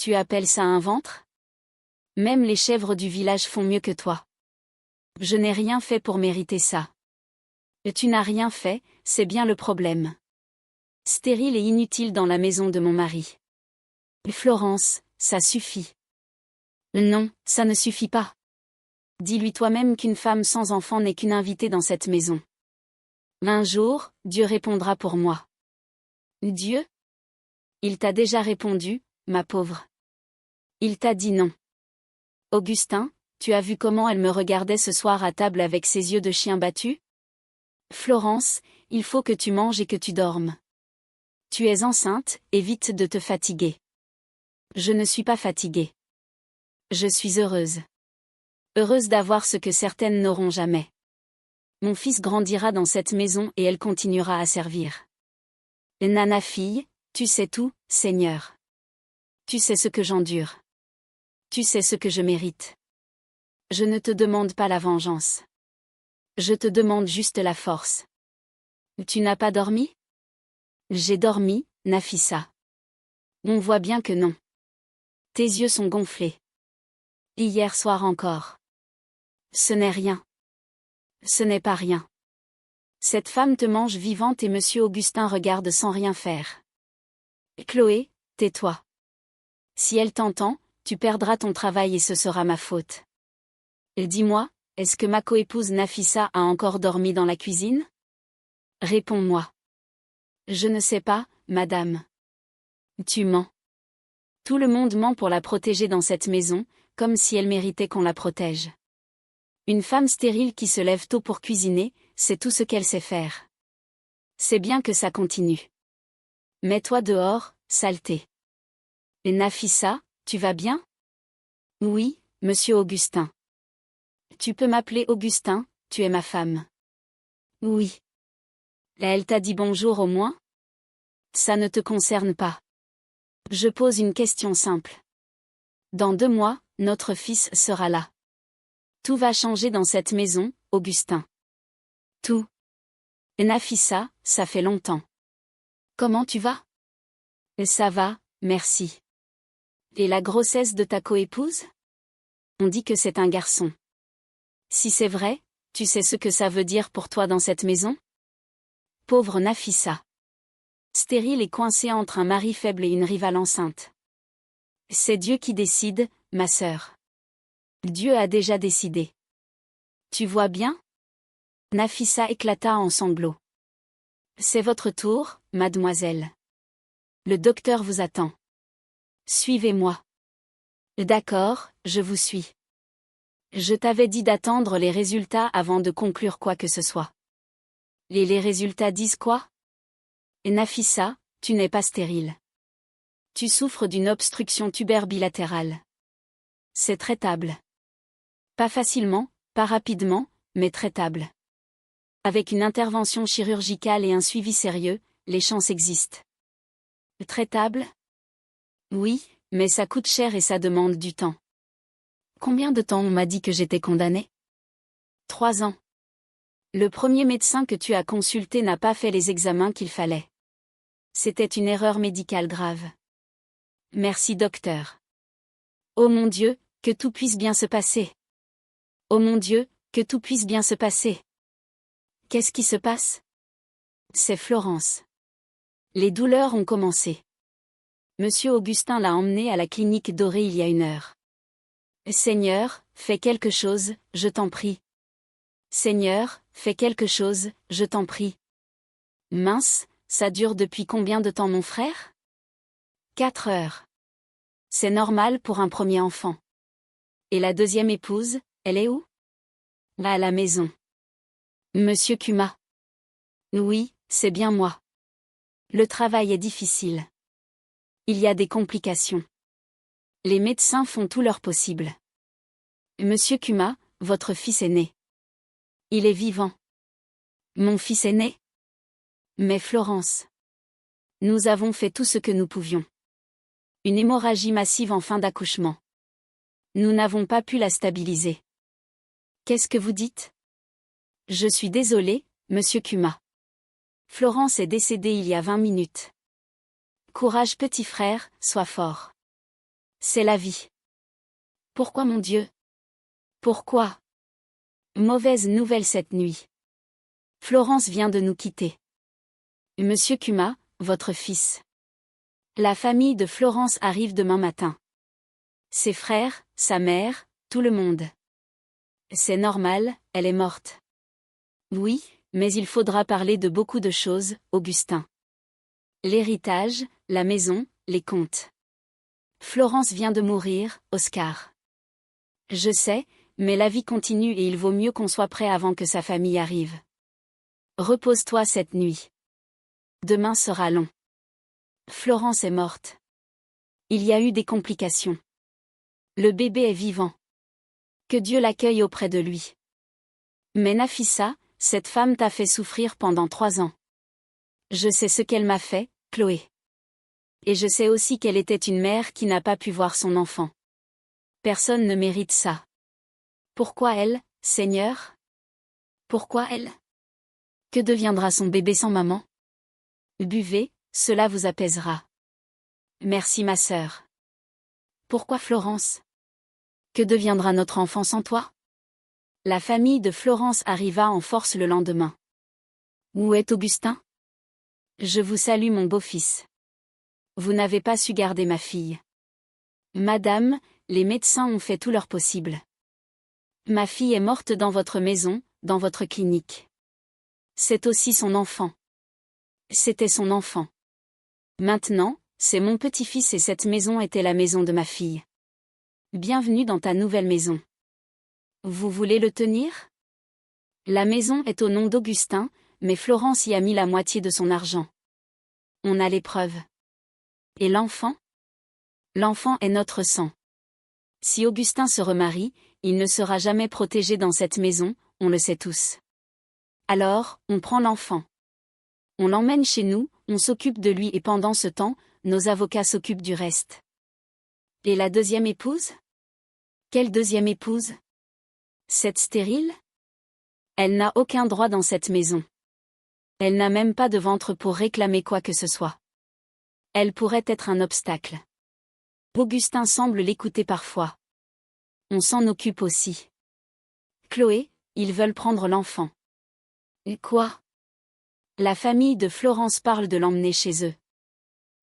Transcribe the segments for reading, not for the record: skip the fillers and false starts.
Tu appelles ça un ventre? Même les chèvres du village font mieux que toi. Je n'ai rien fait pour mériter ça. Tu n'as rien fait, c'est bien le problème. Stérile et inutile dans la maison de mon mari. Florence, ça suffit. Non, ça ne suffit pas. Dis-lui toi-même qu'une femme sans enfant n'est qu'une invitée dans cette maison. Un jour, Dieu répondra pour moi. Dieu? Il t'a déjà répondu, ma pauvre. Il t'a dit non. Augustin, tu as vu comment elle me regardait ce soir à table avec ses yeux de chien battu? Florence, il faut que tu manges et que tu dormes. Tu es enceinte, évite de te fatiguer. Je ne suis pas fatiguée. Je suis heureuse. Heureuse d'avoir ce que certaines n'auront jamais. Mon fils grandira dans cette maison et elle continuera à servir. Nana fille, tu sais tout, Seigneur. Tu sais ce que j'endure. Tu sais ce que je mérite. Je ne te demande pas la vengeance. Je te demande juste la force. Tu n'as pas dormi? J'ai dormi, Nafissa. On voit bien que non. Tes yeux sont gonflés. Hier soir encore. Ce n'est rien. Ce n'est pas rien. Cette femme te mange vivante et Monsieur Augustin regarde sans rien faire. Chloé, tais-toi. Si elle t'entend, tu perdras ton travail et ce sera ma faute. Et dis-moi, est-ce que ma coépouse Nafissa a encore dormi dans la cuisine? Réponds-moi. Je ne sais pas, madame. Tu mens. Tout le monde ment pour la protéger dans cette maison, comme si elle méritait qu'on la protège. Une femme stérile qui se lève tôt pour cuisiner, c'est tout ce qu'elle sait faire. C'est bien que ça continue. Mets-toi dehors, saleté. Et Nafissa, tu vas bien? Oui, monsieur Augustin. Tu peux m'appeler Augustin, tu es ma femme. Oui. Elle t'a dit bonjour au moins? Ça ne te concerne pas. Je pose une question simple. Dans 2 mois, notre fils sera là. Tout va changer dans cette maison, Augustin. Tout. Nafissa, ça fait longtemps. Comment tu vas? Ça va, merci. Et la grossesse de ta coépouse? On dit que c'est un garçon. Si c'est vrai, tu sais ce que ça veut dire pour toi dans cette maison? Pauvre Nafissa. Stérile et coincée entre un mari faible et une rivale enceinte. C'est Dieu qui décide, ma sœur. Dieu a déjà décidé. Tu vois bien? Nafissa éclata en sanglots. C'est votre tour, mademoiselle. Le docteur vous attend. Suivez-moi. D'accord, je vous suis. Je t'avais dit d'attendre les résultats avant de conclure quoi que ce soit. Les résultats disent quoi? Nafissa, tu n'es pas stérile. Tu souffres d'une obstruction tubaire bilatérale. C'est traitable. Pas facilement, pas rapidement, mais traitable. Avec une intervention chirurgicale et un suivi sérieux, les chances existent. Traitable? Oui, mais ça coûte cher et ça demande du temps. Combien de temps on m'a dit que j'étais condamnée? 3 ans. Le premier médecin que tu as consulté n'a pas fait les examens qu'il fallait. C'était une erreur médicale grave. Merci docteur. Oh mon Dieu, que tout puisse bien se passer. Oh mon Dieu, que tout puisse bien se passer. Qu'est-ce qui se passe? C'est Florence. Les douleurs ont commencé. Monsieur Augustin l'a emmenée à la clinique dorée il y a 1 heure. Seigneur, fais quelque chose, je t'en prie. Seigneur, fais quelque chose, je t'en prie. Mince, ça dure depuis combien de temps mon frère? 4 heures. C'est normal pour un premier enfant. Et la deuxième épouse, elle est où? À la maison. Monsieur Kuma. Oui, c'est bien moi. Le travail est difficile. Il y a des complications. Les médecins font tout leur possible. Monsieur Kuma, votre fils est né. Il est vivant. Mon fils est né? Mais Florence. Nous avons fait tout ce que nous pouvions. Une hémorragie massive en fin d'accouchement. Nous n'avons pas pu la stabiliser. Qu'est-ce que vous dites? Je suis désolée, monsieur Kuma. Florence est décédée il y a 20 minutes. Courage petit frère, sois fort. C'est la vie. Pourquoi mon Dieu? Pourquoi? Mauvaise nouvelle cette nuit. Florence vient de nous quitter. Monsieur Kuma, votre fils. La famille de Florence arrive demain matin. Ses frères, sa mère, tout le monde. C'est normal, elle est morte. Oui, mais il faudra parler de beaucoup de choses, Augustin. L'héritage, la maison, les comptes. Florence vient de mourir, Oscar. Je sais, mais la vie continue et il vaut mieux qu'on soit prêt avant que sa famille arrive. Repose-toi cette nuit. Demain sera long. Florence est morte. Il y a eu des complications. Le bébé est vivant. Que Dieu l'accueille auprès de lui. Mais Nafissa, cette femme t'a fait souffrir pendant 3 ans. Je sais ce qu'elle m'a fait, Chloé. Et je sais aussi qu'elle était une mère qui n'a pas pu voir son enfant. Personne ne mérite ça. Pourquoi elle, Seigneur? Pourquoi elle? Que deviendra son bébé sans maman? Buvez, cela vous apaisera. Merci ma sœur. Pourquoi Florence? Que deviendra notre enfant sans toi? La famille de Florence arriva en force le lendemain. Où est Augustin? Je vous salue mon beau-fils. Vous n'avez pas su garder ma fille. Madame, les médecins ont fait tout leur possible. Ma fille est morte dans votre maison, dans votre clinique. C'est aussi son enfant. C'était son enfant. Maintenant, c'est mon petit-fils et cette maison était la maison de ma fille. Bienvenue dans ta nouvelle maison. Vous voulez le tenir? La maison est au nom d'Augustin, mais Florence y a mis la moitié de son argent. On a les preuves. Et l'enfant? L'enfant est notre sang. Si Augustin se remarie, il ne sera jamais protégé dans cette maison, on le sait tous. Alors, on prend l'enfant. On l'emmène chez nous, on s'occupe de lui et pendant ce temps, nos avocats s'occupent du reste. Et la deuxième épouse? Quelle deuxième épouse? Cette stérile? Elle n'a aucun droit dans cette maison. Elle n'a même pas de ventre pour réclamer quoi que ce soit. Elle pourrait être un obstacle. Augustin semble l'écouter parfois. On s'en occupe aussi. Chloé, ils veulent prendre l'enfant. Et quoi? La famille de Florence parle de l'emmener chez eux.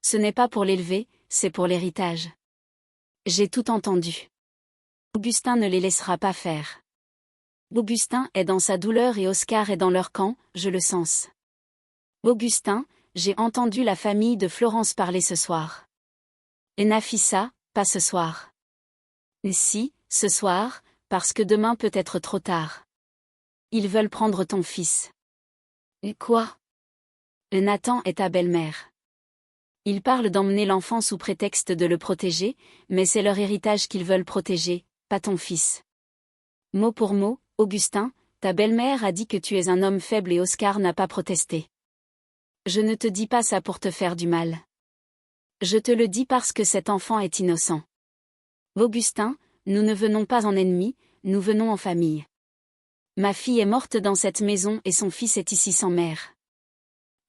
Ce n'est pas pour l'élever, c'est pour l'héritage. J'ai tout entendu. Augustin ne les laissera pas faire. Augustin est dans sa douleur et Oscar est dans leur camp, je le sens. Augustin, j'ai entendu la famille de Florence parler ce soir. Et Nafissa, pas ce soir. Et si, ce soir, parce que demain peut être trop tard. Ils veulent prendre ton fils. Et quoi? Nathan est ta belle-mère. Ils parlent d'emmener l'enfant sous prétexte de le protéger, mais c'est leur héritage qu'ils veulent protéger, pas ton fils. Mot pour mot, Augustin, ta belle-mère a dit que tu es un homme faible et Oscar n'a pas protesté. Je ne te dis pas ça pour te faire du mal. Je te le dis parce que cet enfant est innocent. Augustin, nous ne venons pas en ennemis, nous venons en famille. Ma fille est morte dans cette maison et son fils est ici sans mère.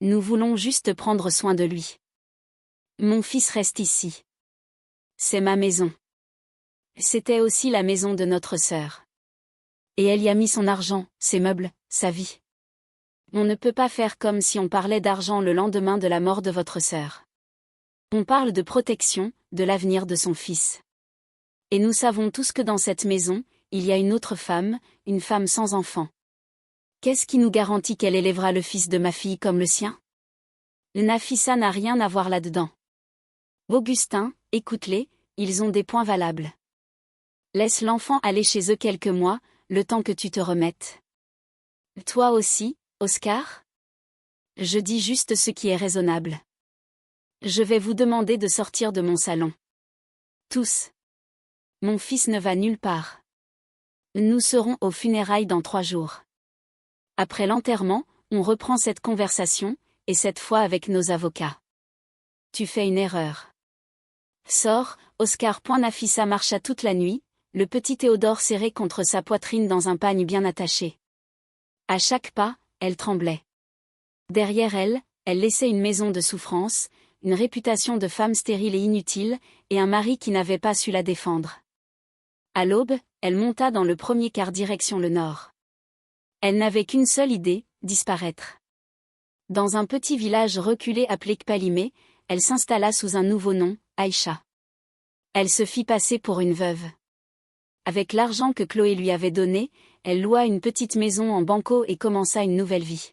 Nous voulons juste prendre soin de lui. Mon fils reste ici. C'est ma maison. C'était aussi la maison de notre sœur. Et elle y a mis son argent, ses meubles, sa vie. On ne peut pas faire comme si on parlait d'argent le lendemain de la mort de votre sœur. On parle de protection, de l'avenir de son fils. Et nous savons tous que dans cette maison, il y a une autre femme, une femme sans enfant. Qu'est-ce qui nous garantit qu'elle élèvera le fils de ma fille comme le sien? Nafissa n'a rien à voir là-dedans. Augustin, écoute-les, ils ont des points valables. Laisse l'enfant aller chez eux quelques mois, le temps que tu te remettes. Toi aussi, Oscar? Je dis juste ce qui est raisonnable. Je vais vous demander de sortir de mon salon. Tous. Mon fils ne va nulle part. Nous serons aux funérailles dans 3 jours. Après l'enterrement, on reprend cette conversation, et cette fois avec nos avocats. Tu fais une erreur. Sors, Oscar. Nafissa marcha toute la nuit, le petit Théodore serré contre sa poitrine dans un pagne bien attaché. À chaque pas, elle tremblait. Derrière elle, elle laissait une maison de souffrance, une réputation de femme stérile et inutile, et un mari qui n'avait pas su la défendre. À l'aube, elle monta dans le premier car direction le nord. Elle n'avait qu'une seule idée, disparaître. Dans un petit village reculé appelé Kpalimé, elle s'installa sous un nouveau nom, Aïcha. Elle se fit passer pour une veuve. Avec l'argent que Chloé lui avait donné, elle loua une petite maison en banco et commença une nouvelle vie.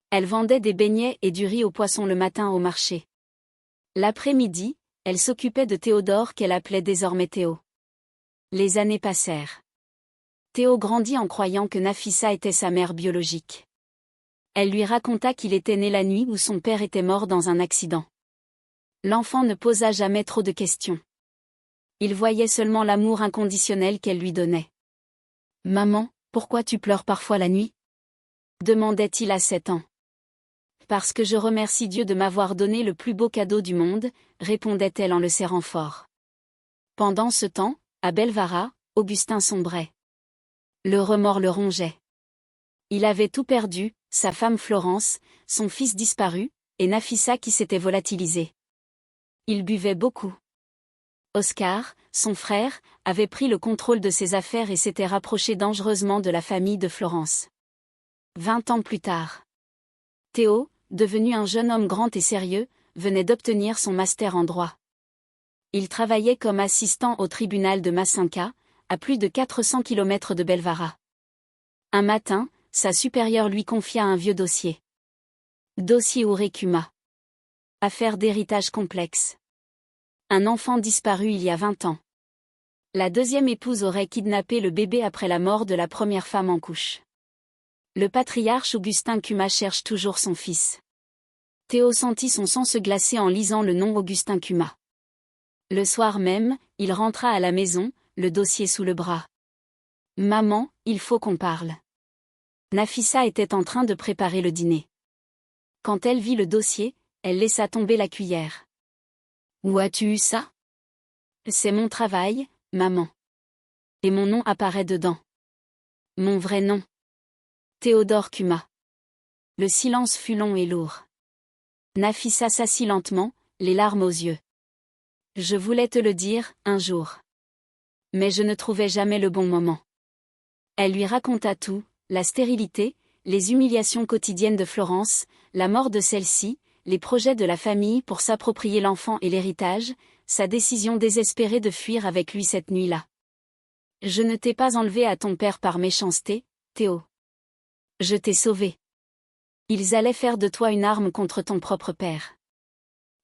Elle vendait des beignets et du riz aux poissons le matin au marché. L'après-midi, elle s'occupait de Théodore qu'elle appelait désormais Théo. Les années passèrent. Théo grandit en croyant que Nafissa était sa mère biologique. Elle lui raconta qu'il était né la nuit où son père était mort dans un accident. L'enfant ne posa jamais trop de questions. Il voyait seulement l'amour inconditionnel qu'elle lui donnait. « Maman, pourquoi tu pleures parfois la nuit ?» demandait-il à 7 ans. « Parce que je remercie Dieu de m'avoir donné le plus beau cadeau du monde », répondait-elle en le serrant fort. Pendant ce temps, à Belvara, Augustin sombrait. Le remords le rongeait. Il avait tout perdu, sa femme Florence, son fils disparu, et Nafissa qui s'était volatilisée. Il buvait beaucoup. Oscar, son frère, avait pris le contrôle de ses affaires et s'était rapproché dangereusement de la famille de Florence. 20 ans plus tard. Théo, devenu un jeune homme grand et sérieux, venait d'obtenir son master en droit. Il travaillait comme assistant au tribunal de Massinka, à plus de 400 km de Belvara. Un matin, sa supérieure lui confia un vieux dossier. Dossier Ourekuma. Affaire d'héritage complexe. Un enfant disparu il y a 20 ans. La deuxième épouse aurait kidnappé le bébé après la mort de la première femme en couche. Le patriarche Augustin Kuma cherche toujours son fils. Théo sentit son sang se glacer en lisant le nom Augustin Kuma. Le soir même, il rentra à la maison, le dossier sous le bras. « Maman, il faut qu'on parle. » Nafissa était en train de préparer le dîner. Quand elle vit le dossier, elle laissa tomber la cuillère. « Où as-tu eu ça ?»« C'est mon travail, maman. Et mon nom apparaît dedans. Mon vrai nom. Théodore Kuma. » Le silence fut long et lourd. Nafissa s'assit lentement, les larmes aux yeux. « Je voulais te le dire, un jour. Mais je ne trouvais jamais le bon moment. » Elle lui raconta tout, la stérilité, les humiliations quotidiennes de Florence, la mort de celle-ci, les projets de la famille pour s'approprier l'enfant et l'héritage, sa décision désespérée de fuir avec lui cette nuit-là. « Je ne t'ai pas enlevé à ton père par méchanceté, Théo. Je t'ai sauvé. Ils allaient faire de toi une arme contre ton propre père.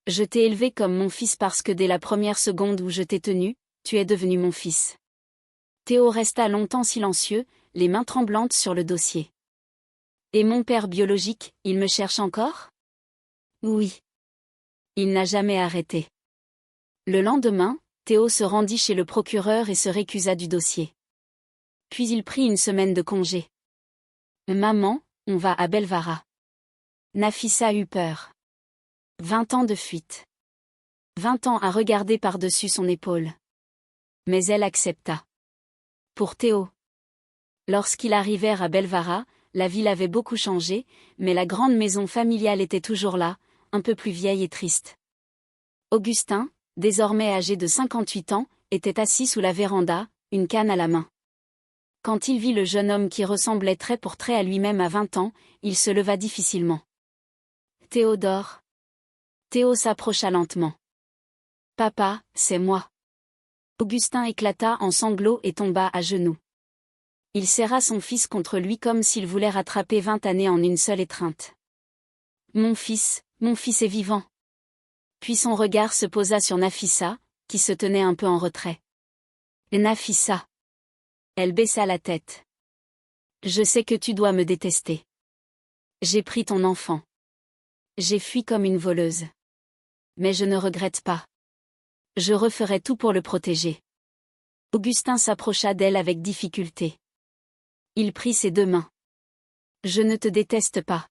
Je t'ai élevé comme mon fils parce que dès la première seconde où je t'ai tenu, tu es devenu mon fils. » Théo resta longtemps silencieux, les mains tremblantes sur le dossier. « Et mon père biologique, il me cherche encore ? » ?»« Oui. Il n'a jamais arrêté. » Le lendemain, Théo se rendit chez le procureur et se récusa du dossier. Puis il prit une semaine de congé. « Maman, on va à Belvara. » Nafissa eut peur. 20 ans de fuite. 20 ans à regarder par-dessus son épaule. Mais elle accepta. Pour Théo. Lorsqu'ils arrivèrent à Belvara, la ville avait beaucoup changé, mais la grande maison familiale était toujours là, un peu plus vieille et triste. Augustin, désormais âgé de 58 ans, était assis sous la véranda, une canne à la main. Quand il vit le jeune homme qui ressemblait trait pour trait à lui-même à 20 ans, il se leva difficilement. « Théodore ?» Théo s'approcha lentement. « Papa, c'est moi. » Augustin éclata en sanglots et tomba à genoux. Il serra son fils contre lui comme s'il voulait rattraper 20 années en une seule étreinte. « Mon fils est vivant. » Puis son regard se posa sur Nafissa, qui se tenait un peu en retrait. « Nafissa. » Elle baissa la tête. « Je sais que tu dois me détester. J'ai pris ton enfant. J'ai fui comme une voleuse. Mais je ne regrette pas. Je referai tout pour le protéger. » Augustin s'approcha d'elle avec difficulté. Il prit ses deux mains. « Je ne te déteste pas.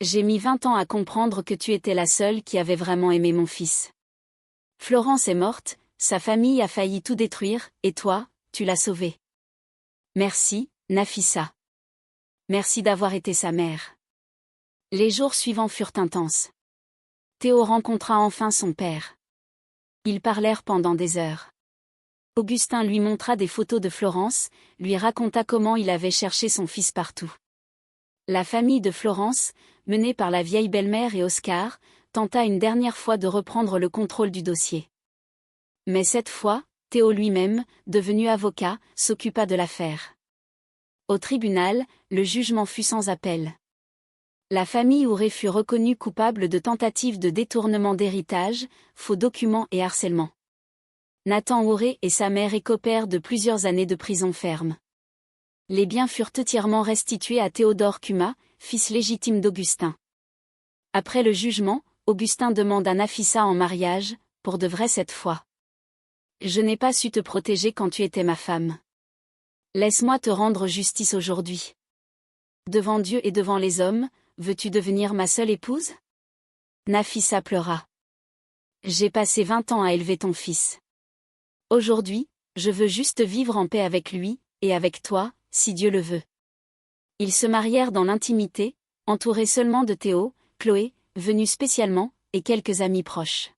J'ai mis 20 ans à comprendre que tu étais la seule qui avait vraiment aimé mon fils. Florence est morte, sa famille a failli tout détruire, et toi, tu l'as sauvée. Merci, Nafissa. Merci d'avoir été sa mère. » Les jours suivants furent intenses. Théo rencontra enfin son père. Ils parlèrent pendant des heures. Augustin lui montra des photos de Florence, lui raconta comment il avait cherché son fils partout. La famille de Florence, menée par la vieille belle-mère et Oscar, tenta une dernière fois de reprendre le contrôle du dossier. Mais cette fois, Théo lui-même, devenu avocat, s'occupa de l'affaire. Au tribunal, le jugement fut sans appel. La famille Houré fut reconnue coupable de tentative de détournement d'héritage, faux documents et harcèlement. Nathan Houré et sa mère écopèrent de plusieurs années de prison ferme. Les biens furent entièrement restitués à Théodore Cuma, fils légitime d'Augustin. Après le jugement, Augustin demande à Nafissa en mariage, pour de vrai cette fois. Je n'ai pas su te protéger quand tu étais ma femme. Laisse-moi te rendre justice aujourd'hui. Devant Dieu et devant les hommes, veux-tu devenir ma seule épouse? Nafissa pleura. J'ai passé 20 ans à élever ton fils. Aujourd'hui, je veux juste vivre en paix avec lui, et avec toi, si Dieu le veut. Ils se marièrent dans l'intimité, entourés seulement de Théo, Chloé, venue spécialement, et quelques amis proches.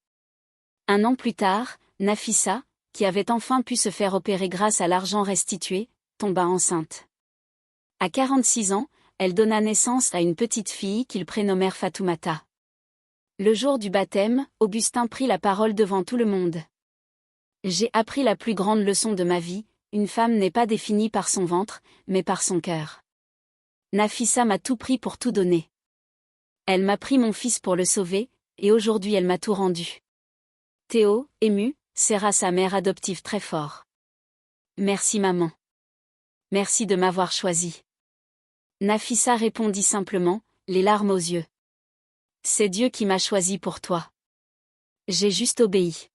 Un an plus tard, Nafissa, qui avait enfin pu se faire opérer grâce à l'argent restitué, tomba enceinte. À 46 ans, elle donna naissance à une petite fille qu'ils prénommèrent Fatoumata. Le jour du baptême, Augustin prit la parole devant tout le monde. J'ai appris la plus grande leçon de ma vie, une femme n'est pas définie par son ventre, mais par son cœur. Nafissa m'a tout pris pour tout donner. Elle m'a pris mon fils pour le sauver, et aujourd'hui elle m'a tout rendu. Théo, ému, serra sa mère adoptive très fort. Merci maman. Merci de m'avoir choisi. Nafissa répondit simplement, les larmes aux yeux. C'est Dieu qui m'a choisi pour toi. J'ai juste obéi.